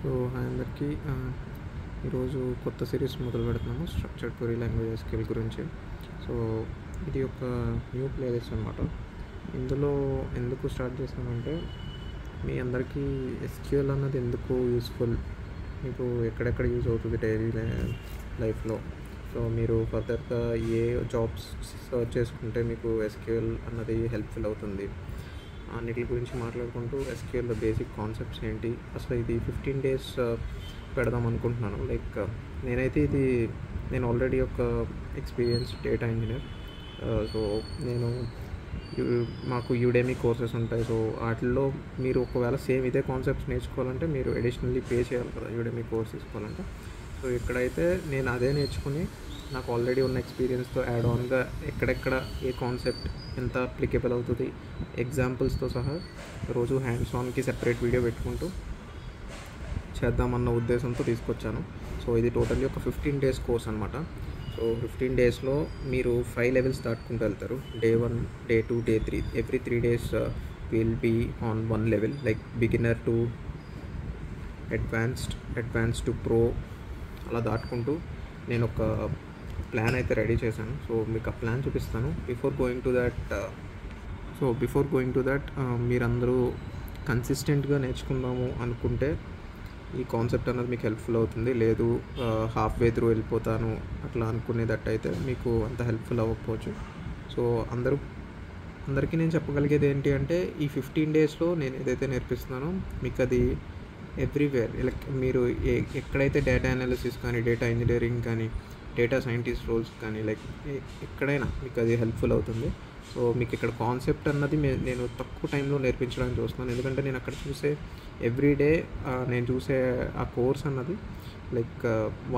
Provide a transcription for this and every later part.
So hi అందరికీ, ఈరోజు కొత్త సిరీస్ మొదలు పెడుతున్నాము స్ట్రక్చర్డ్ క్వెరీ లాంగ్వేజ్ ఎస్క్యూఎల్ గురించి. సో ఇది ఒక న్యూ ప్లేలిస్ట్ అనమాట. ఇందులో ఎందుకు స్టార్ట్ చేసామంటే, మీ అందరికీ ఎస్క్యూఎల్ అన్నది ఎందుకు యూస్ఫుల్, మీకు ఎక్కడెక్కడ యూజ్ అవుతుంది డైలీ లైఫ్లో. సో మీరు ఫర్దర్గా ఏ జాబ్స్ సర్చ్ చేసుకుంటే మీకు ఎస్క్యూఎల్ అన్నది హెల్ప్ఫుల్ అవుతుంది అన్నిటి గురించి మాట్లాడుకుంటూ, ఎస్క్యూఎల్లో బేసిక్ కాన్సెప్ట్స్ ఏంటి, అసలు ఇది 15 days పెడదాం అనుకుంటున్నాను. నేనైతే నేను ఆల్రెడీ ఒక ఎక్స్పీరియన్స్ డేటా ఇంజనీర్. సో నేను మాకు యూడెమీ కోర్సెస్ ఉంటాయి. సో వాటిల్లో మీరు ఒకవేళ సేమ్ ఇదే కాన్సెప్ట్స్ నేర్చుకోవాలంటే మీరు అడిషనల్లీ పే చేయాలి కదా యూడెమీ కోర్స్ తీసుకోవాలంటే. సో ఇక్కడైతే నేను అదే నేర్చుకుని నాకు ఆల్రెడీ ఉన్న ఎక్స్పీరియన్స్తో యాడ్ ఆన్గా ఎక్కడెక్కడ ఏ కాన్సెప్ట్ ఎంత అప్లికేబుల్ అవుతుంది ఎగ్జాంపుల్స్తో సహా రోజు హ్యాండ్స్ ఆన్కి సెపరేట్ వీడియో పెట్టుకుంటూ చేద్దామన్న ఉద్దేశంతో తీసుకొచ్చాను. సో ఇది టోటల్లీ ఒక 15 days కోర్స్ అనమాట. సో 15 daysలో మీరు 5 levels దాటుకుంటూ వెళ్తారు. Day 1, Day 2, Day 3 every 3 days will be on 1 level, like beginner to advanced to pro అలా దాటుకుంటూ నేను ఒక ప్లాన్ అయితే రెడీ చేశాను. సో మీకు ఆ ప్లాన్ చూపిస్తాను. బిఫోర్ గోయింగ్ టు దట్ మీరందరూ కన్సిస్టెంట్గా నేర్చుకుందాము అనుకుంటే ఈ కాన్సెప్ట్ అన్నది మీకు హెల్ప్ఫుల్ అవుతుంది. లేదు హాఫ్ వే త్రూ వెళ్ళిపోతాను అట్లా అనుకునేటట్టయితే మీకు అంత హెల్ప్ఫుల్ అవ్వకపోవచ్చు. సో అందరికీ నేను చెప్పగలిగేది ఏంటి అంటే, ఈ 15 daysలో నేను ఏదైతే నేర్పిస్తున్నానో మీకు అది ఎవ్రీవేర్, లైక్ మీరు ఎక్కడైతే డేటా అనాలిసిస్ కానీ, డేటా ఇంజనీరింగ్ కానీ, డేటా సైంటిస్ట్ రోల్స్ కానీ, లైక్ ఎక్కడైనా మీకు అది హెల్ప్ఫుల్ అవుతుంది. సో మీకు ఇక్కడ కాన్సెప్ట్ అన్నది నేను తక్కువ టైంలో నేర్పించడానికి చూస్తున్నాను. ఎందుకంటే నేను అక్కడ చూసే ఎవ్రీడే నేను చూసే ఆ కోర్స్ అన్నది లైక్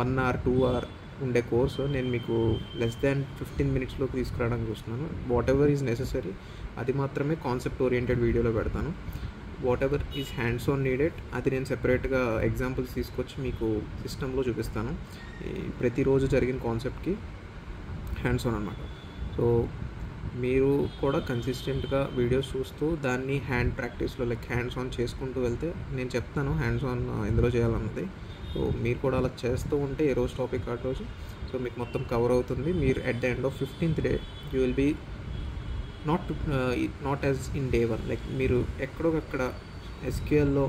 1 hour 2 hour ఉండే కోర్సు నేను మీకు లెస్ దాన్ 15 minutesలోకి తీసుకురావడానికి చూస్తున్నాను. వాట్ ఎవర్ ఈజ్ నెససరీ అది మాత్రమే కాన్సెప్ట్ ఓరియంటెడ్ వీడియోలో పెడతాను. What ever is hands on needed అది నేను సెపరేట్గా ఎగ్జాంపుల్స్ తీసుకొచ్చి మీకు సిస్టంలో చూపిస్తాను. ప్రతిరోజు జరిగిన కాన్సెప్ట్కి హ్యాండ్స్ ఆన్ అనమాట. సో మీరు కూడా కన్సిస్టెంట్గా వీడియోస్ చూస్తూ దాన్ని హ్యాండ్ ప్రాక్టీస్లో లైక్ హ్యాండ్స్ ఆన్ చేసుకుంటూ వెళ్తే నేను చెప్తాను హ్యాండ్స్ ఆన్ ఎందులో చేయాలన్నది. సో మీరు కూడా అలా చేస్తూ ఉంటే ఏ రోజు టాపిక్ ఆ రోజు సో మీకు మొత్తం కవర్ అవుతుంది. మీరు at the end of 15th day you will be not as in Day 1, like మీరు ఎక్కడొకక్కడ ఎస్క్యూఎల్లో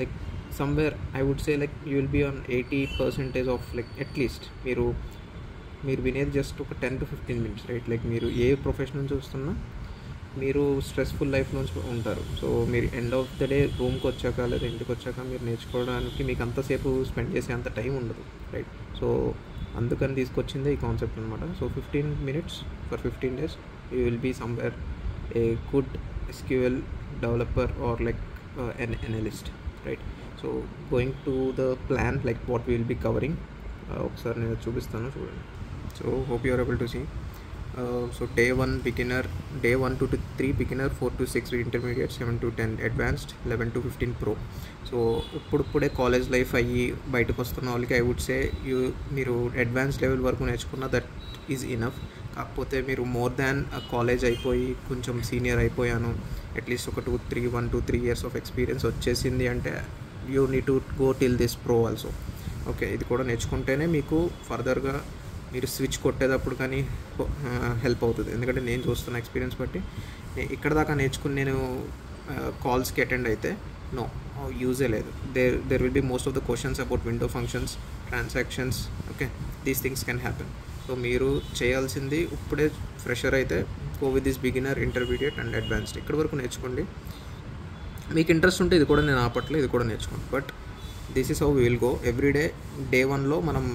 like somewhere I would say like you will be on 80% of like at least మీరు వినేది జస్ట్ ఒక 10 to 15 minutes, రైట్? లైక్ మీరు ఏ profession చూస్తున్నా మీరు stressful లైఫ్లోంచి ఉంటారు. సో మీరు ఎండ్ ఆఫ్ ద డే రూమ్కి వచ్చాక లేదా ఇంటికి వచ్చాక మీరు నేర్చుకోవడానికి మీకు అంతసేపు స్పెండ్ చేసే అంత టైం ఉండదు, రైట్? సో అందుకని తీసుకొచ్చిందే ఈ కాన్సెప్ట్ అనమాట. So 15 minutes for 15 days you will be somewhere a good SQL developer or like an analyst, right? So going to the plan, like what we will be covering, ఒకసారి నేను చూపిస్తాను చూడండి. So hope you are able to see. So Day 1 beginner, Day 1 to 3 beginner, 4 to 6 intermediate, 7 to 10 advanced, 11 to 15 pro. So ఇప్పుడే college life అయ్యి బయటకు వస్తున్న వాళ్ళకి I would సే మీరు అడ్వాన్స్ లెవెల్ వరకు నేర్చుకున్న దట్ ఈజ్ ఇనఫ్. కాకపోతే మీరు మోర్ దాన్ కాలేజ్ అయిపోయి కొంచెం సీనియర్ అయిపోయాను, అట్లీస్ట్ ఒక 1 to 3 years ఆఫ్ ఎక్స్పీరియన్స్ వచ్చేసింది అంటే you need to go till this pro also. Okay, ఇది కూడా నేర్చుకుంటేనే మీకు ఫర్దర్గా మీరు స్విచ్ కొట్టేటప్పుడు కానీ హెల్ప్ అవుతుంది. ఎందుకంటే నేను చూస్తున్న ఎక్స్పీరియన్స్ బట్టి ఇక్కడ దాకా నేర్చుకుని నేను కాల్స్కి అటెండ్ అయితే నో యూజే లేదు. There will be most of the questions about window functions, transactions. Okay, these things can happen. So మీరు చేయాల్సింది ఇప్పుడే ఫ్రెషర్ అయితే go with this beginner, intermediate and advanced. ఇక్కడ వరకు నేర్చుకోండి. మీకు ఇంట్రెస్ట్ ఉంటే ఇది కూడా నేను ఆపట్లే, ఇది కూడా నేర్చుకోండి. But this is how we will go everyday. Day 1లో మనం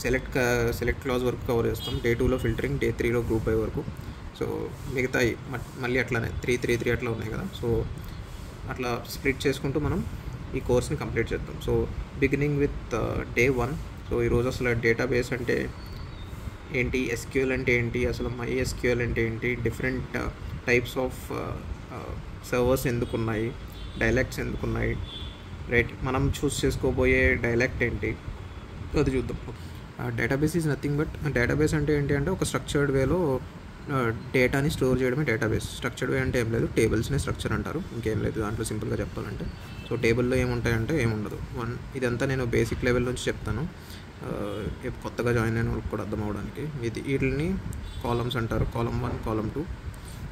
సెలెక్ట్ క్లాజ్ వరకు కవర్ చేస్తాం. Day 2లో ఫిల్టరింగ్, Day 3లో గ్రూప్ బై వరకు. సో మిగతా మళ్ళీ అట్లానే 3 అట్లా ఉన్నాయి కదా. సో అట్లా స్ప్లిట్ చేసుకుంటూ మనం ఈ కోర్స్ని కంప్లీట్ చేద్దాం. So beginning with Day 1. So ఈరోజు అసలు డేటాబేస్ అంటే ఏంటి, ఎస్క్యూఎల్ అంటే ఏంటి, అసలు MySQL అంటే ఏంటి, డిఫరెంట్ టైప్స్ ఆఫ్ సర్వర్స్ ఎందుకున్నాయి, డైలెక్ట్స్ ఎందుకున్నాయి, రైట్? మనం చూస్ చేసుకోబోయే డైలెక్ట్ ఏంటి అది చూద్దాం. Database is nothing but, database అంటే ఏంటి అంటే ఒక స్ట్రక్చర్డ్ వేలో డేటాని స్టోర్ చేయడమే డేటాబేస్. స్ట్రక్చర్డ్ వే అంటే ఏం లేదు, టేబుల్స్ని స్ట్రక్చర్ అంటారు, ఇంకేం లేదు దాంట్లో సింపుల్గా చెప్పాలంటే. సో టేబుల్లో ఏముంటాయంటే ఏముండదు. ఇదంతా నేను బేసిక్ లెవెల్ నుంచి చెప్తాను, కొత్తగా జాయిన్ అయిన వాళ్ళకి కూడా అర్థం అవ్వడానికి. వీటిని కాలమ్స్ అంటారు, కాలమ్ 1, కాలమ్ 2.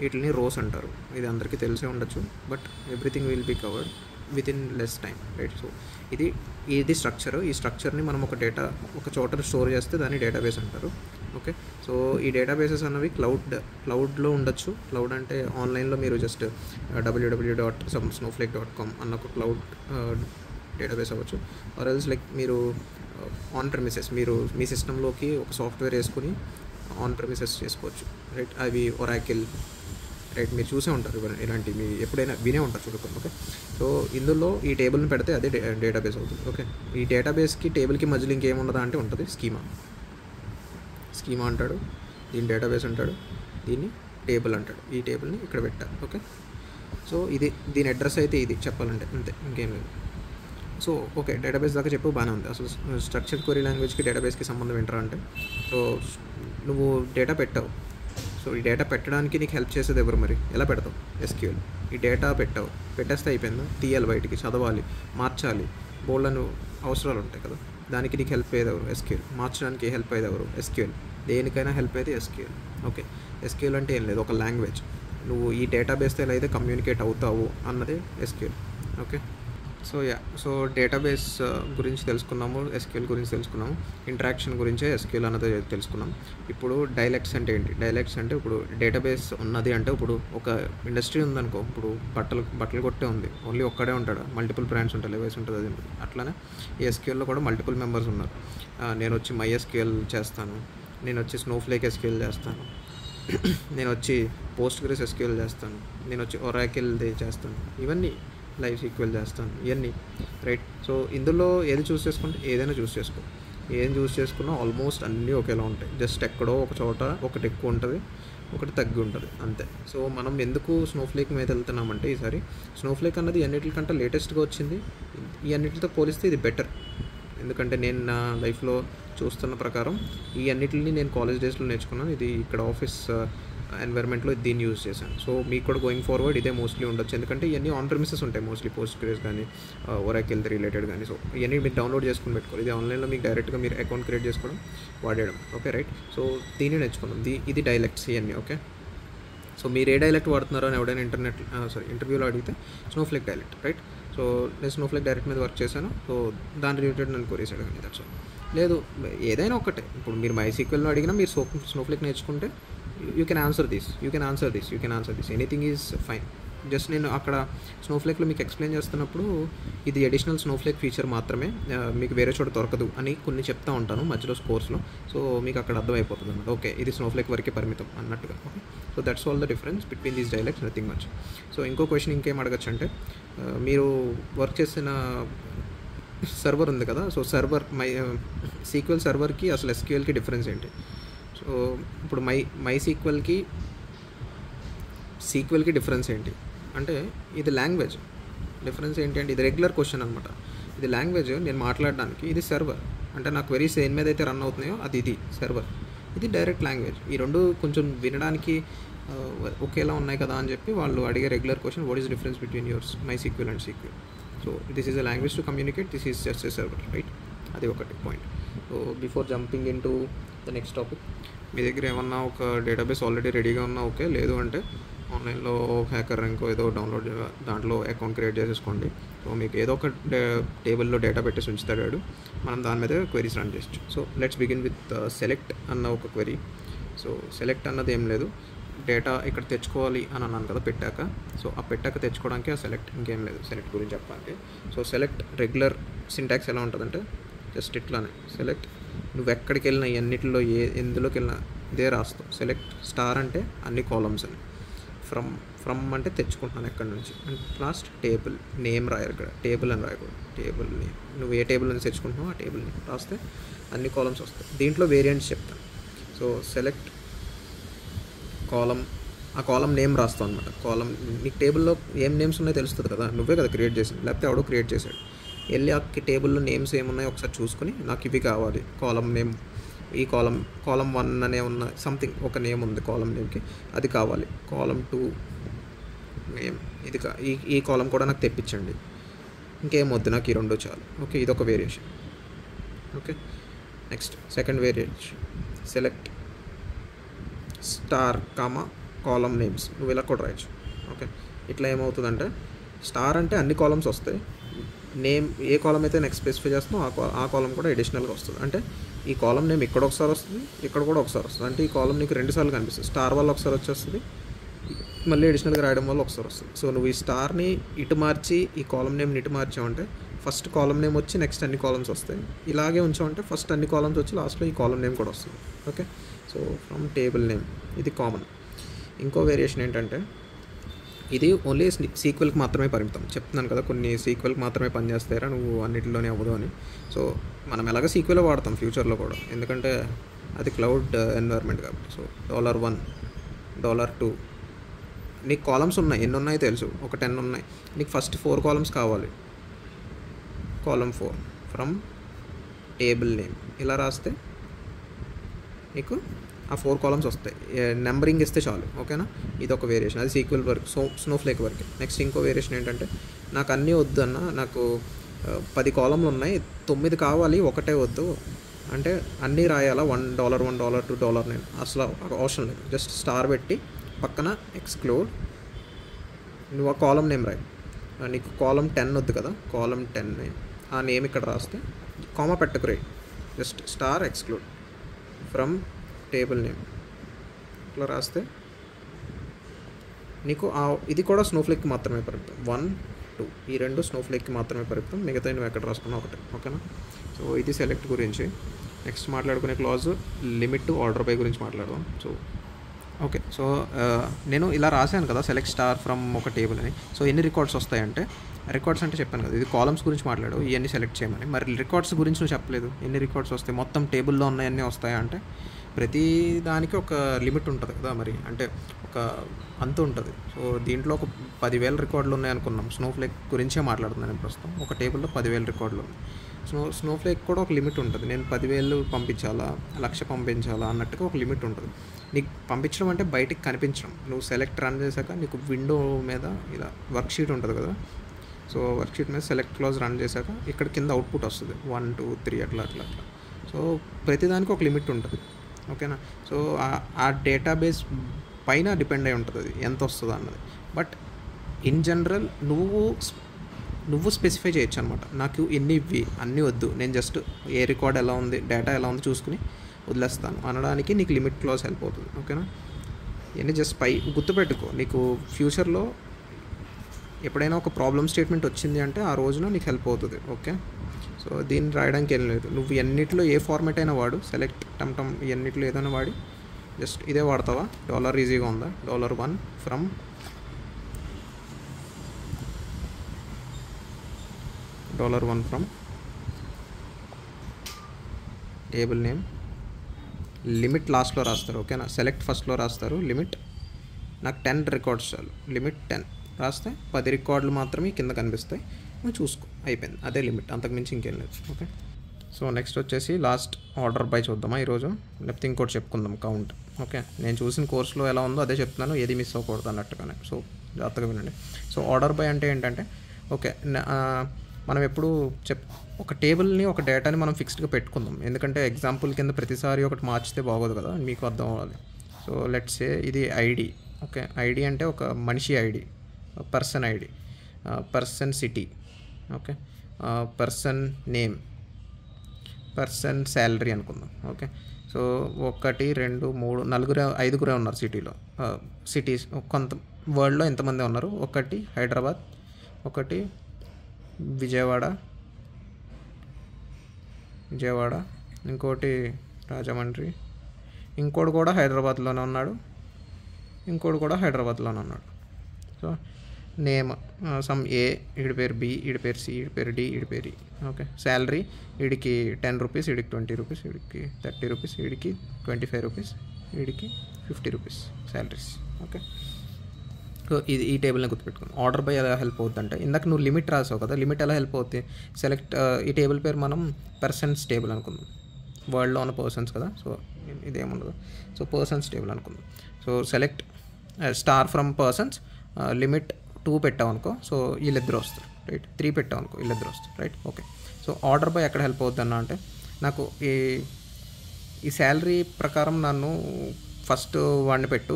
వీటిని రోస్ అంటారు. ఇది అందరికీ తెలిసే ఉండొచ్చు, but everything will be covered with in less time, right? So ఇది స్ట్రక్చర్. ఈ స్ట్రక్చర్ని మనం ఒక చోట స్టోర్ చేస్తే దాన్ని డేటాబేస్ అంటారు. ఓకే, సో ఈ డేటాబేసెస్ అన్నవి క్లౌడ్లో ఉండొచ్చు. క్లౌడ్ అంటే ఆన్లైన్లో మీరు జస్ట్ www.snowflake.com అన్న ఒక క్లౌడ్ డేటాబేస్ అవ్వచ్చు. ఆర్ ఎల్స్ లైక్ మీరు ఆన్ ప్రెమిసెస్, మీరు మీ సిస్టంలోకి ఒక సాఫ్ట్వేర్ వేసుకుని ఆన్ ప్రెమిసెస్ చేసుకోవచ్చు, రైట్? అవి ఒరాకిల్, రైట్? మీరు చూసే ఉంటారు ఇలాంటివి, మీరు ఎప్పుడైనా వినే ఉంటారు చూడకుండా. ఓకే, సో ఇందులో ఈ టేబుల్ని పెడితే అదే డేటాబేస్ అవుతుంది. ఓకే, ఈ డేటాబేస్కి టేబుల్కి మధ్యలో ఇంకేముండదా అంటే ఉంటుంది స్కీమా అంటాడు, దీన్ని డేటాబేస్ అంటాడు, దీన్ని టేబుల్ అంటాడు. ఈ టేబుల్ని ఇక్కడ పెట్టారు. ఓకే, సో దీని అడ్రస్ అయితే ఇది చెప్పాలంటే, అంతే, ఇంకేం లేదు. సో ఓకే, డేటాబేస్ దాకా చెప్పు, బాగానే ఉంది. అసలు స్ట్రక్చర్డ్ క్వరీ లాంగ్వేజ్కి డేటాబేస్కి సంబంధం ఏంటరా అంటే, సో నువ్వు డేటా పెట్టావు, సో ఈ డేటా పెట్టడానికి నీకు హెల్ప్ చేసేది ఎవరు? మరి ఎలా పెడతావు? SQL. ఈ డేటా పెట్టేస్తే అయిపోయిందా? తీయాలి బయటికి, చదవాలి, మార్చాలి, బోల్డను అవసరాలు ఉంటాయి కదా, దానికి నీకు హెల్ప్ అయ్యేది ఎవరు? SQL. మార్చడానికి హెల్ప్ అయ్యేది ఎవరు? SQL. దేనికైనా హెల్ప్ అయ్యేది SQL. ఓకే, SQL అంటే ఏం లేదు, ఒక లాంగ్వేజ్. నువ్వు ఈ డేటాబేస్తో ఎలా అయితే కమ్యూనికేట్ అవుతావు అన్నదే SQL. ఓకే, సో డేటాబేస్ గురించి తెలుసుకున్నాము, SQL గురించి తెలుసుకున్నాము, ఇంటరాక్షన్ గురించే SQL అన్నది తెలుసుకున్నాం. ఇప్పుడు డైలెక్ట్స్ అంటే ఏంటి? డైలెక్ట్స్ అంటే ఇప్పుడు డేటాబేస్ ఉన్నది అంటే, ఇప్పుడు ఒక ఇండస్ట్రీ ఉందనుకో, ఇప్పుడు బట్టలు కొట్టే ఉంది, ఓన్లీ ఒక్కడే ఉంటాడు, మల్టిపుల్ బ్రాండ్స్ ఉంటాయి, లెవెల్స్ ఉంటుంది, అది ఉంటుంది. అట్లానే ఈ SQLలో కూడా మల్టిపుల్ మెంబర్స్ ఉన్నారు. నేను వచ్చి MySQL చేస్తాను, నేను వచ్చి స్నోఫ్లేక్ SQL చేస్తాను, నేను వచ్చి పోస్ట్గ్రెస్ SQL చేస్తాను, నేను వచ్చి ఒరాకిల్ది చేస్తాను, ఇవన్నీ లైవ్ SQL చేస్తాను, ఇవన్నీ, రైట్? సో ఇందులో ఏది చూస్ చేసుకుంటే ఏదైనా చూస్ చేసుకో, ఏం చూస్ చేసుకున్నా ఆల్మోస్ట్ అన్నీ ఒకేలా ఉంటాయి. జస్ట్ ఎక్కడో ఒక చోట ఒకటి ఎక్కువ ఉంటుంది, ఒకటి తగ్గి ఉంటుంది, అంతే. సో మనం ఎందుకు స్నోఫ్లేక్ మీద వెళ్తున్నామంటే, ఈసారి స్నోఫ్లేక్ అన్నది అన్నిటికంటే లేటెస్ట్గా వచ్చింది, ఈ అన్నిటితో పోలిస్తే ఇది బెటర్. ఎందుకంటే నేను నా లైఫ్లో చూస్తున్న ప్రకారం ఈ అన్నిటిని నేను కాలేజ్ డేస్లో నేర్చుకున్నాను, ఇది ఇక్కడ ఆఫీస్ ఎన్వైర్మెంట్లో దీన్ని యూజ్ చేశాను. సో మీకు కూడా గోయింగ్ ఫార్వర్డ్ ఇదే మోస్ట్లీ ఉండొచ్చు, ఎందుకంటే ఇవన్నీ ఆన్ ప్రెమిసెస్ ఉంటాయి మోస్ట్లీ, పోస్ట్గ్రెస్ కానీ ఒరాకిల్ రిలేటెడ్ కానీ. సో ఇవన్నీ మీరు డౌన్లోడ్ చేసుకుని పెట్టుకోవాలి. ఇది ఆన్లైన్లో మీకు డైరెక్ట్గా మీరు అకౌంట్ క్రియేట్ చేసుకోవడం, వాడేయడం. Okay, right? సో దీన్ని నేర్చుకున్నాం, ఇది డైలెక్ట్స్ ఇవన్నీ. ఓకే, సో మీరు ఏ డైలెక్ట్ వాడుతున్నారో అని ఎవడైనా ఇంటర్వ్యూలో అడిగితే స్నోఫ్లేక్ డైలెక్ట్, రైట్? సో నేను స్నోఫ్లేక్ డైరెక్ట్ మీద వర్క్ చేశాను, సో దాని రిలేటెడ్ నన్ను కొరీస్ అడగండి, దట్స్ ఆల్. లేదు ఏదైనా ఒకటే, ఇప్పుడు మీరు MySQLలో అడిగినా మీరు స్నోఫ్లేక్ నేర్చుకుంటే you can answer this, anything is fine. Just నేను అక్కడ స్నోఫ్లేక్లో మీకు ఎక్స్ప్లెయిన్ చేస్తున్నప్పుడు ఇది అడిషనల్ స్నోఫ్లేక్ ఫీచర్ మాత్రమే, మీకు వేరే చోట దొరకదు అని కొన్ని చెప్తా ఉంటాను మధ్యలో కోర్స్లో. సో మీకు అక్కడ అర్థమైపోతుంది అన్నమాట, ఓకే ఇది స్నోఫ్లేక్ వరకే పరిమితం అన్నట్టుగా. Okay, so that's all the difference between these dialects, nothing much. So ఇంకో క్వశ్చన్ ఇంకేం అడగచ్చు అంటే, మీరు వర్క్ చేసిన సర్వర్ ఉంది కదా, సో సర్వర్ SQL సర్వర్కి అసలు SQLకి డిఫరెన్స్ ఏంటి? సో ఇప్పుడు MySQLకి SQLకి డిఫరెన్స్ ఏంటి అంటే, ఇది లాంగ్వేజ్. డిఫరెన్స్ ఏంటి అంటే, ఇది రెగ్యులర్ క్వశ్చన్ అనమాట. ఇది లాంగ్వేజ్ నేను మాట్లాడడానికి, ఇది సర్వర్ అంటే నా క్వెరీస్ దేని మీద అయితే రన్ అవుతున్నాయో ఇది సర్వర్, ఇది డైరెక్ట్ లాంగ్వేజ్. ఈ రెండు కొంచెం వినడానికి ఒకేలా ఉన్నాయి కదా అని చెప్పి వాళ్ళు అడిగే regular question, what is difference between yours MySQL and SQL? So this is a language to communicate, this is just a server, right? అది ఒకటి point. So before jumping in to the next topic, మీ దగ్గర ఏమన్నా ఒక database already రెడీగా ఉన్నా okay, లేదు అంటే ఆన్లైన్లో హ్యాకర్ ర్యాంక్ ఏదో డౌన్లోడ్ దాంట్లో అకౌంట్ క్రియేట్ చేసేసుకోండి. సో మీకు ఏదో ఒక టేబుల్లో డేటా పెట్టేసి ఉంచుతాడు, మనం దాని మీద క్వెరీస్ రన్ చేయొచ్చు. So let's begin with select అన్న ఒక క్వెరీ. సో సెలెక్ట్ అన్నది ఏం లేదు, డేటా ఇక్కడ తెచ్చుకోవాలి అని అన్నాను కదా పెట్టాక, సో ఆ పెట్టాక తెచ్చుకోవడానికి ఆ సెలెక్ట్, ఇంకేం లేదు సెలెక్ట్ గురించి చెప్పాలంటే. సో సెలెక్ట్ రెగ్యులర్ సింటాక్స్ ఎలా ఉంటుందంటే, జస్ట్ ఇట్లానే సెలెక్ట్, నువ్వు ఎక్కడికి వెళ్ళినా అన్నిటిలో ఎందులోకి వెళ్ళినా ఇదే రాస్తావు. సెలెక్ట్ స్టార్ అంటే అన్ని కాలమ్స్ అని, ఫ్రమ్ అంటే తెచ్చుకుంటున్నాను ఎక్కడి నుంచి, అండ్ లాస్ట్ టేబుల్ నేమ్ రాయాలి ఇక్కడ, టేబుల్ అని రాయకూడదు, టేబుల్ నేమ్. నువ్వు ఏ టేబుల్ నుంచి తెచ్చుకుంటున్నావు ఆ టేబుల్ నేమ్ రాస్తే అన్ని కాలమ్స్ వస్తాయి. దీంట్లో వేరియంట్స్ చెప్తాను. సో సెలెక్ట్ కాలమ్, ఆ కాలమ్ నేమ్ రాస్తావు అనమాట. కాలమ్ నీకు టేబుల్లో ఏం నేమ్స్ ఉన్నాయో తెలుస్తుంది కదా, నువ్వే కదా క్రియేట్ చేసింది, లేకపోతే ఎవడో క్రియేట్ చేశాడు. వెళ్ళి ఆ టేబుల్లో నేమ్స్ ఏమున్నాయో ఒకసారి చూసుకొని నాకు ఇవి కావాలి, కాలమ్ నేమ్ ఈ కాలం 1 అనే ఉన్న సంథింగ్ ఒక నేమ్ ఉంది కాలం నేమ్కి, అది కావాలి. కాలం 2 నేమ్ ఇది ఈ కాలం కూడా నాకు తెప్పించండి. ఇంకేం వద్దు, నాకు ఈ 2 చాలు. ఓకే, ఇదొక variation. Okay, next second variation, select star comma కాలం నేమ్స్. నువ్వు ఇలా కూడా రాయొచ్చు. ఓకే, ఇట్లా ఏమవుతుందంటే స్టార్ అంటే అన్ని కాలమ్స్ వస్తాయి, నేమ్ ఏ కాలం అయితే నెక్స్ట్ స్పెసిఫై చేస్తుందో ఆ కాలం కూడా అడిషనల్గా వస్తుంది. అంటే ఈ కాలం నేమ్ ఇక్కడ ఒకసారి వస్తుంది, ఇక్కడ కూడా ఒకసారి వస్తుంది. అంటే ఈ కాలం నీకు 2 సార్లు కనిపిస్తుంది. స్టార్ వల్ల ఒకసారి వచ్చేస్తుంది, మళ్ళీ అడిషనల్గా రాయడం వల్ల ఒకసారి వస్తుంది. సో నువ్వు ఈ స్టార్ని ఇటు మార్చి ఈ కాలం నేమ్ని ఇటు మార్చావంటే ఫస్ట్ కాలం నేమ్ వచ్చి నెక్స్ట్ అన్ని కాలమ్స్ వస్తాయి. ఇలాగే ఉంచామంటే ఫస్ట్ అన్ని కాలమ్స్ వచ్చి లాస్ట్లో ఈ కాలం నేమ్ కూడా వస్తుంది. Okay, so from table name ఇది కామన్. ఇంకో వేరియేషన్ ఏంటంటే ఇది ఓన్లీ సీక్వెల్కి మాత్రమే పరిమితం. చెప్తున్నాను కదా, కొన్ని సీక్వెల్కి మాత్రమే పనిచేస్తారా, నువ్వు అన్నిటిలోనే అవ్వదు అని. సో మనం ఎలాగ సీక్వెల్ వాడతాం ఫ్యూచర్లో కూడా, ఎందుకంటే అది క్లౌడ్ ఎన్వైర్న్మెంట్ కాబట్టి. సో $1 $2 నీకు కాలమ్స్ ఉన్నాయి, ఎన్ని ఉన్నాయో తెలుసు, ఒక 10 ఉన్నాయి. నీకు ఫస్ట్ 4 కాలమ్స్ కావాలి. కాలం 4 ఫ్రమ్ టేబుల్ నేమ్ ఇలా రాస్తే నీకు ఆ 4 కాలమ్స్ వస్తాయి. నెంబరింగ్ ఇస్తే చాలు. ఓకేనా, ఇది ఒక వేరియేషన్, అది sequel work, Snowflake work. Next ఇంకో వేరియేషన్ ఏంటంటే నాకు అన్నీ వద్దు అన్న, నాకు 10 కాలంలు ఉన్నాయి, 9 కావాలి, ఒకటే వద్దు అంటే అన్నీ రాయాలా, $1 $1 $2 అసలు అవసరం లేదు. జస్ట్ స్టార్ పెట్టి పక్కన ఎక్స్క్లూడ్, నువ్వు ఆ కాలం నేమ్ రాయి. నీకు కాలం 10 వద్దు కదా, కాలం 10 నేమ్, ఆ నేమ్ ఇక్కడ రాస్తే కామా పెట్టకు రాయి, just star exclude from table name ఇట్లా రాస్తే నీకు ఇది కూడా స్నోఫ్లేక్కి మాత్రమే పరిమితం. 1 2 ఈ 2 స్నోఫ్లేక్కి మాత్రమే పరిమితం, మిగతా నువ్వు ఎక్కడ రాసుకున్నా ఒకటే. ఓకేనా, సో ఇది సెలెక్ట్ గురించి. నెక్స్ట్ మాట్లాడుకునే క్లాజ్ లిమిట్ ఆర్డర్ బై గురించి మాట్లాడదాం. సో ఓకే, సో నేను ఇలా రాశాను కదా, సెలెక్ట్ స్టార్ ఫ్రమ్ ఒక టేబుల్ అని. సో ఎన్ని రికార్డ్స్ వస్తాయంటే, రికార్డ్స్ అంటే చెప్పాను కదా, ఇది కాలమ్స్ గురించి మాట్లాడావు, ఇవన్నీ సెలెక్ట్ చేయమని. మరి రికార్డ్స్ గురించి నువ్వు చెప్పలేదు, ఎన్ని రికార్డ్స్ వస్తాయి, మొత్తం టేబుల్లో ఉన్నాయన్నీ వస్తాయా అంటే ప్రతి దానికి ఒక లిమిట్ ఉంటుంది కదా, మరి అంటే ఒక అంత ఉంటుంది. సో దీంట్లో ఒక 10,000 రికార్డులు ఉన్నాయనుకున్నాం, స్నోఫ్లేక్ గురించే మాట్లాడుతున్నాను నేను ప్రస్తుతం. ఒక టేబుల్లో 10,000 రికార్డులు ఉన్నాయి. స్నోఫ్లేక్ కూడా ఒక లిమిట్ ఉంటుంది, నేను 10,000 పంపించాలా, 1,00,000 పంపించాలా అన్నట్టుగా ఒక లిమిట్ ఉంటుంది. నీకు పంపించడం అంటే బయటికి కనిపించడం. నువ్వు సెలెక్ట్ రన్ చేశాక నీకు విండో మీద ఇలా వర్క్షీట్ ఉంటుంది కదా, సో వర్క్షీట్ మీద సెలెక్ట్ క్లాజ్ రన్ చేశాక ఇక్కడ కింద అవుట్పుట్ వస్తుంది 1 2 3 అట్లా. సో ప్రతిదానికి ఒక లిమిట్ ఉంటుంది. ఓకేనా, సో ఆ డేటాబేస్ పైన డిపెండ్ అయి ఉంటుంది అది ఎంత వస్తుంది అన్నది. బట్ ఇన్ జనరల్ నువ్వు స్పెసిఫై చేయొచ్చు అనమాట, నాకు ఎన్ని ఇవి అన్నీ వద్దు, నేను జస్ట్ ఏ రికార్డ్ ఎలా ఉంది, డేటా ఎలా ఉంది చూసుకుని వదిలేస్తాను అనడానికి నీకు లిమిట్ క్లాజ్ హెల్ప్ అవుతుంది. ఓకేనా, ఇవన్నీ జస్ట్ గుర్తుపెట్టుకో, నీకు ఫ్యూచర్లో ఎప్పుడైనా ఒక ప్రాబ్లమ్ స్టేట్మెంట్ వచ్చింది అంటే ఆ రోజున నీకు హెల్ప్ అవుతుంది. ఓకే, సో దీన్ని రాయడానికి ఏం లేదు, నువ్వు ఎన్నిట్లో ఏ ఫార్మాట్ అయినా వాడు, సెలెక్ట్ టమ్ ఎన్నిట్లో ఏదైనా వాడి జస్ట్ ఇదే వాడతావా. $, ఈజీగా ఉందా, $1 from $1 from table name, limit లాస్ట్లో రాస్తారు. ఓకేనా, సెలెక్ట్ ఫస్ట్లో రాస్తారు, లిమిట్ నాకు 10 రికార్డ్స్ చాలు, లిమిట్ 10 రాస్తే 10 రికార్డులు మాత్రమే కింద కనిపిస్తాయి, నువ్వు చూసుకో, అయిపోయింది, అదే లిమిట్, అంతకుమించి ఇంకేం లేదు. ఓకే, సో నెక్స్ట్ వచ్చేసి లాస్ట్ ఆర్డర్ బై చూద్దామా ఈరోజు, లేకపోతే ఇంకోటి చెప్పుకుందాం కౌంట్. ఓకే, నేను చూసిన కోర్సులో ఎలా ఉందో అదే చెప్తున్నాను, ఏది మిస్ అవ్వకూడదు అన్నట్టుగానే. సో జాగ్రత్తగా వినండి. సో ఆర్డర్ బై అంటే ఏంటంటే, ఓకే మనం ఎప్పుడు ఒక టేబుల్ని ఒక డేటాని మనం ఫిక్స్డ్గా పెట్టుకుందాం, ఎందుకంటే ఎగ్జాంపుల్ కింద ప్రతిసారి ఒకటి మార్చితే బాగోదు కదా, మీకు అర్థం అవ్వాలి. సో లెట్స్ సే ఇది ఐడి. ఓకే, ఐడి అంటే ఒక మనిషి ID, person ID, person city, okay, person name, person salary అనుకుందాం. ఓకే, సో 1 2 3 4 5 ఉన్నారు సిటీలో, సిటీస్ కొంత వరల్డ్లో ఎంతమంది ఉన్నారు, 1 హైదరాబాద్, 1 విజయవాడ, ఇంకోటి రాజమండ్రి, ఇంకోటి కూడా హైదరాబాద్లోనే ఉన్నాడు, ఇంకోటి కూడా హైదరాబాద్లోనే ఉన్నాడు. సో నేమ్ సమ్ ఏ, వీడి పేరు బి, వీడి పేరు సి, వీడి పేరు డి, వీడి పేరు ఈ. ఓకే, శాలరీ వీడికి ₹10, వీడికి ₹20, వీడికి ₹30, వీడికి ₹25, వీడికి ₹50 శాలరీస్. ఓకే, సో ఈ టేబుల్ని గుర్తుపెట్టుకుని ఆర్డర్ బై ఎలా హెల్ప్ అవుతుంది అంటే, ఇందాక నువ్వు లిమిట్ రాసావు కదా, లిమిట్ ఎలా హెల్ప్ అవుతుంది, సెలెక్ట్ ఈ టేబుల్ పేరు మనం పర్సన్స్ టేబుల్ అనుకుందాం. వరల్డ్లో ఉన్న పర్సన్స్ కదా, సో ఇదేముండదు. సో పర్సన్స్ టేబుల్ అనుకుందాం. So select star from persons, limit 2 పెట్టాం అనుకో, సో వీళ్ళిద్దరు వస్తారు, రైట్. 3 పెట్టాం అనుకో, వీళ్ళిద్దరు వస్తారు, right. Okay. So order by ఎక్కడ హెల్ప్ అవుతుంది అన్న అంటే, నాకు ఈ శాలరీ ప్రకారం నన్ను ఫస్ట్ వాడిని పెట్టు,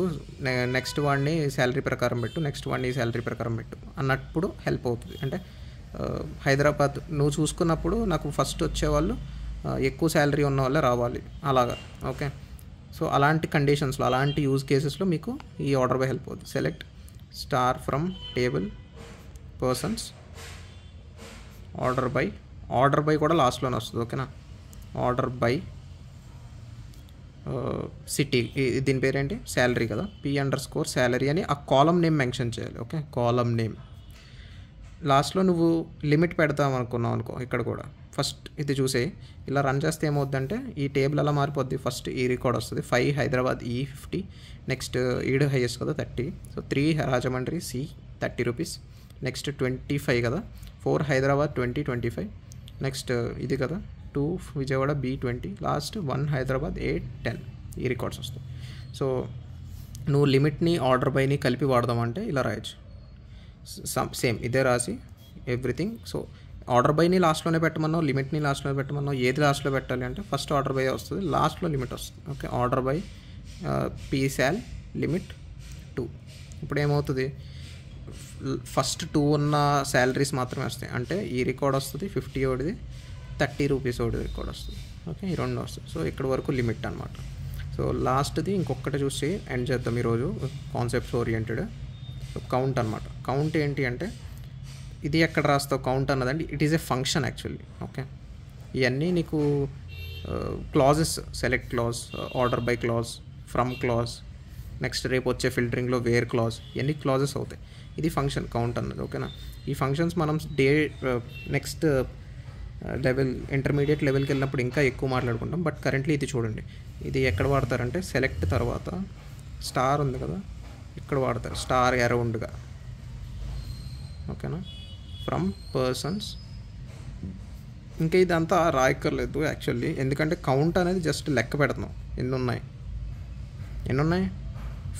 నెక్స్ట్ వాడిని శాలరీ ప్రకారం పెట్టు, నెక్స్ట్ వాడిని శాలరీ ప్రకారం పెట్టు అన్నప్పుడు హెల్ప్ అవుతుంది. అంటే హైదరాబాద్ నువ్వు చూసుకున్నప్పుడు నాకు ఫస్ట్ వచ్చేవాళ్ళు ఎక్కువ శాలరీ ఉన్న వాళ్ళే రావాలి అలాగా. ఓకే. సో అలాంటి కండిషన్స్లో, అలాంటి యూజ్ కేసెస్లో మీకు ఈ ఆర్డర్ బై హెల్ప్ అవుతుంది. Select star from table persons, order by కూడా లాస్ట్లోనే వస్తుంది. ఓకేనా. ఆర్డర్ బై సిటీ, దీని పేరేంటి, శాలరీ కదా, P_ శాలరీ అని ఆ కాలం నేమ్ మెన్షన్ చేయాలి. ఓకే. కాలం నేమ్ లాస్ట్లో నువ్వు లిమిట్ పెడతాం అనుకున్నావు అనుకో, ఇక్కడ కూడా ఫస్ట్ ఇది చూసే ఇలా రన్ చేస్తే ఏమవుద్దంటే ఈ టేబుల్ అలా మారిపోద్ది. ఫస్ట్ ఈ రికార్డ్ వస్తుంది 5 హైదరాబాద్ E50, నెక్స్ట్ ఈడు హైయెస్ట్ కదా 30, so 3 Rajahmundry C 30 rupees, next 25 కదా, 4 హైదరాబాద్ 25, నెక్స్ట్ ఇది కదా 2 విజయవాడ B20, లాస్ట్ 1 హైదరాబాద్ 10 ఈ రికార్డ్స్ వస్తాయి. సో నువ్వు లిమిట్ని ఆర్డర్ బైని కలిపి వాడదామంటే ఇలా రాయొచ్చు. సేమ్ ఇదే రాసి ఎవ్రీథింగ్. సో ఆర్డర్ బైని లాస్ట్లోనే పెట్టమన్నావు, లిమిట్ని లాస్ట్లోనే పెట్టమన్నావు, ఏది లాస్ట్లో పెట్టాలి అంటే ఫస్ట్ ఆర్డర్ బై వస్తుంది, లాస్ట్లో లిమిట్ వస్తుంది. Okay. Order by PSAL limit 2. ఇప్పుడు ఏమవుతుంది, ఫస్ట్ 2 ఉన్న శాలరీస్ మాత్రమే వస్తాయి. అంటే ఈ రికార్డ్ వస్తుంది 50 ఒకటిది, 30 రూపీస్ ఒకటి రికార్డ్ వస్తుంది. ఓకే. ఈ 2 వస్తుంది. సో ఇక్కడ వరకు లిమిట్ అనమాట. సో లాస్ట్ది ఇంకొకటి చూసి ఎండ్ చేద్దాం ఈరోజు, కాన్సెప్ట్స్ ఓరియంటెడ్. కౌంట్ అనమాట. కౌంట్ ఏంటి అంటే ఇది ఎక్కడ రాస్తావు కౌంట్ అన్నదండి, it is a function actually. Okay. ఇవన్నీ నీకు clauses, select clause, order by clause, from clause, next రేపు వచ్చే ఫిల్టరింగ్లో వేర్ క్లాజ్, ఇవన్నీ క్లాజెస్ అవుతాయి. ఇది ఫంక్షన్ కౌంట్ అన్నది. ఓకేనా. ఈ ఫంక్షన్స్ మనం నెక్స్ట్ లెవెల్, ఇంటర్మీడియట్ లెవెల్కి వెళ్ళినప్పుడు ఇంకా ఎక్కువ మాట్లాడుకుంటాం. బట్ కరెంట్లీ ఇది చూడండి, ఇది ఎక్కడ వాడతారంటే సెలెక్ట్ తర్వాత స్టార్ ఉంది కదా, ఇక్కడ వాడతారు స్టార్ అరౌండ్గా. ఓకేనా. ఫ్రమ్ పర్సన్స్, ఇంకా ఇదంతా రాయక్కర్లేదు యాక్చువల్లీ, ఎందుకంటే కౌంట్ అనేది జస్ట్ లెక్క పెడుతున్నాం. ఎన్ని ఉన్నాయి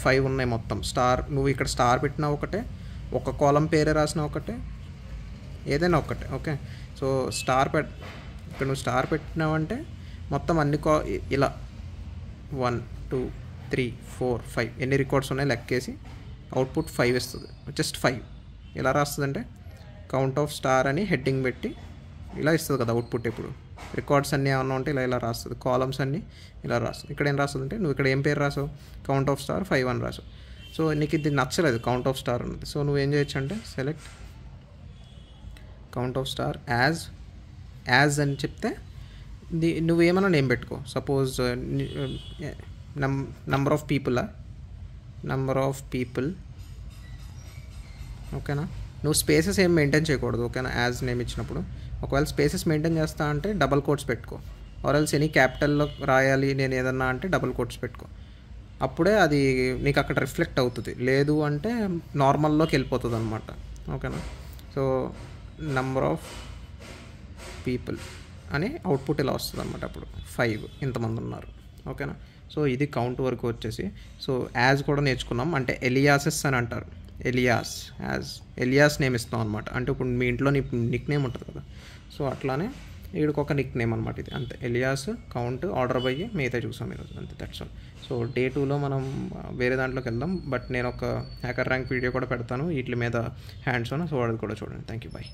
5 ఉన్నాయి మొత్తం. స్టార్ నువ్వు ఇక్కడ స్టార్ పెట్టినా ఒకటే, ఒక కాలం పేరే రాసినా ఒకటే, ఏదైనా ఒకటే. ఓకే. సో ఇక్కడ నువ్వు స్టార్ పెట్టినావంటే మొత్తం అన్ని ఇలా 1 2 3 4 5 ఎన్ని రికార్డ్స్ ఉన్నాయి లెక్కేసి అవుట్పుట్ 5 ఇస్తుంది. జస్ట్ 5 ఎలా రాస్తుంది అంటే కౌంట్ ఆఫ్ స్టార్ అని హెడ్డింగ్ పెట్టి ఇలా ఇస్తుంది కదా అవుట్పుట్. ఇప్పుడు రికార్డ్స్ అన్నీ ఏమన్నా ఉంటే ఇలా రాస్తుంది, కాలమ్స్ అన్నీ ఇలా రాస్తుంది. ఇక్కడ ఏం రాస్తుంది అంటే నువ్వు ఇక్కడ ఏం పేరు రాసావు, కౌంట్ ఆఫ్ స్టార్ 5 అని రాసావు. సో నీకు ఇది నచ్చలేదు కౌంట్ ఆఫ్ స్టార్ ఉన్నది. సో నువ్వేం చేయొచ్చు అంటే select count of star as అని చెప్తే నువ్వేమన్నా నేమ్ పెట్టుకో. Suppose number of people. ఓకేనా. నువ్వు స్పేసెస్ ఏం మెయింటైన్ చేయకూడదు. ఓకేనా. యాజ్ నేమ్ ఇచ్చినప్పుడు ఒకవేళ స్పేసెస్ మెయింటైన్ చేస్తా అంటే డబల్ కోట్స్ పెట్టుకో, ఆర్ఎల్స్ ఎనీ క్యాపిటల్లో రాయాలి నేను ఏదన్నా అంటే డబల్ కోట్స్ పెట్టుకో. అప్పుడే అది నీకు అక్కడ రిఫ్లెక్ట్ అవుతుంది. లేదు అంటే నార్మల్లోకి వెళ్ళిపోతుంది అనమాట. ఓకేనా. సో నెంబర్ ఆఫ్ పీపుల్ అని అవుట్పుట్ ఇలా వస్తుంది అనమాట. అప్పుడు 5 ఇంతమంది ఉన్నారు. ఓకేనా. సో ఇది కౌంట్ వరకు వచ్చేసి. సో యాజ్ కూడా నేర్చుకున్నాం, అంటే ఎలియాసెస్ అని అంటారు. ఎలియాస్ నేమ్ ఇస్తాం అనమాట. అంటే ఇప్పుడు మీ ఇంట్లో నిక్ నేమ్ ఉంటుంది కదా, సో అట్లానే వీడికి ఒక నిక్ నేమ్ అనమాట ఇది. అంతే. ఎలియాస్, కౌంట్, ఆర్డర్ బై, మిగతా చూసాం ఈరోజు. అంతే. That's all. సో డే 2లో మనం వేరే దాంట్లోకి వెళ్దాం. బట్ నేను ఒక హ్యాకర్ ర్యాంక్ వీడియో కూడా పెడతాను వీటి మీద హ్యాండ్స్ ఆన్. సో అది కూడా చూడండి. Thank you. బై.